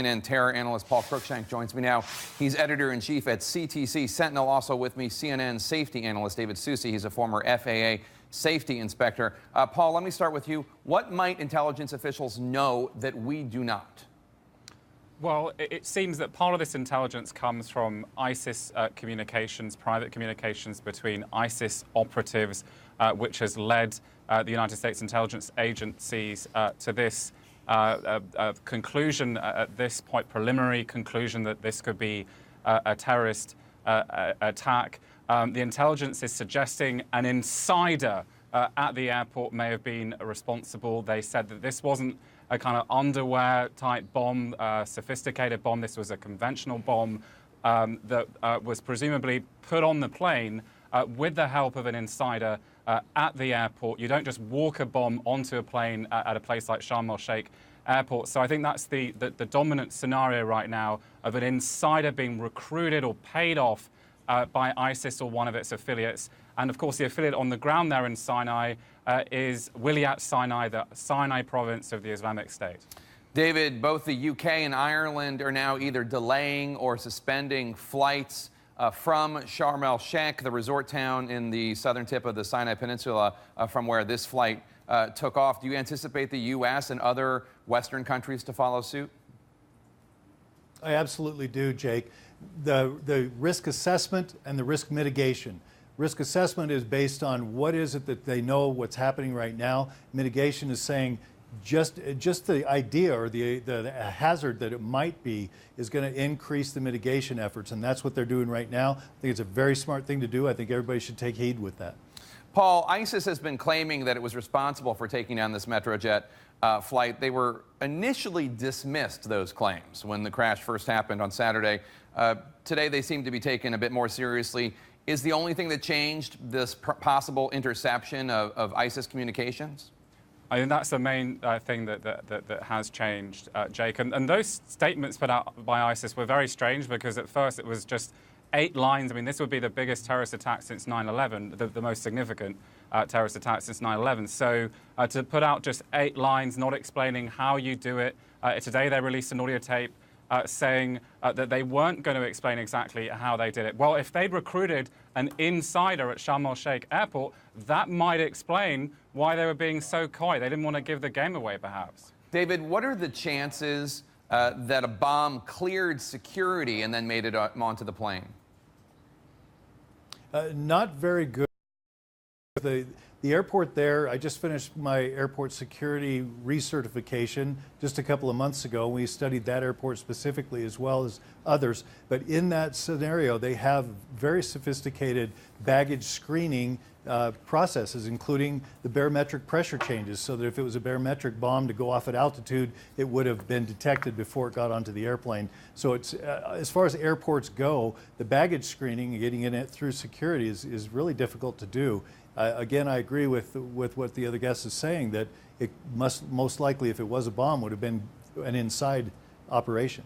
CNN terror analyst Paul Cruikshank joins me now. He's editor-in-chief at CTC Sentinel. Also with me, CNN safety analyst David Soucy. He's a former FAA safety inspector. Paul, let me start with you. What might intelligence officials know that we do not? Well, it seems that part of this intelligence comes from ISIS communications, private communications between ISIS operatives, which has led the United States intelligence agencies to this conclusion at this point, preliminary conclusion that this could be a terrorist attack. The intelligence is suggesting an insider at the airport may have been responsible. They said that this wasn't a kind of underwear type bomb, sophisticated bomb. This was a conventional bomb that was presumably put on the plane with the help of an insider at the airport. You don't just walk a bomb onto a plane at a place like Sharm el-Sheikh Airport. So I think that's the dominant scenario right now of an insider being recruited or paid off by ISIS or one of its affiliates. And of course, the affiliate on the ground there in Sinai is Wilayat Sinai, the Sinai province of the Islamic State. David, both the UK and Ireland are now either delaying or suspending flights from Sharm el-Sheikh, the resort town in the southern tip of the Sinai Peninsula, from where this flight took off. Do you anticipate the U.S. and other Western countries to follow suit? I absolutely do, Jake. The risk assessment and the risk mitigation. Risk assessment is based on what is it that they know what's happening right now. Mitigation is saying just the idea or the hazard that it might be is going to increase the mitigation efforts, and that's what they're doing right now. I think it's a very smart thing to do. I think everybody should take heed with that. Paul, ISIS has been claiming that it was responsible for taking down this Metrojet flight. They were initially dismissed, those claims, when the crash first happened on Saturday. Today they seem to be taken a bit more seriously. Is the only thing that changed this possible interception of ISIS communications? I think that's the main thing that has changed, Jake. And those statements put out by ISIS were very strange because at first it was just 8 lines. I mean, this would be the biggest terrorist attack since 9/11, the most significant terrorist attack since 9/11. So to put out just 8 lines, not explaining how you do it. Today they released an audio tape saying that they weren't going to explain exactly how they did it. Well, if they'd recruited an insider at Sharm el-Sheikh Airport, that might explain why they were being so coy. They didn't want to give the game away, perhaps. David, what are the chances that a bomb cleared security and then made it onto the plane? Not very good. The airport there, I just finished my airport security recertification just a couple of months ago. We studied that airport specifically as well as others. But in that scenario, they have very sophisticated baggage screening processes, including the barometric pressure changes, so that if it was a barometric bomb to go off at altitude, it would have been detected before it got onto the airplane. So it's as far as airports go, the baggage screening and getting in it through security is really difficult to do. Again, I agree with what the other guest is saying, that it most likely, if it was a bomb, would have been an inside operation.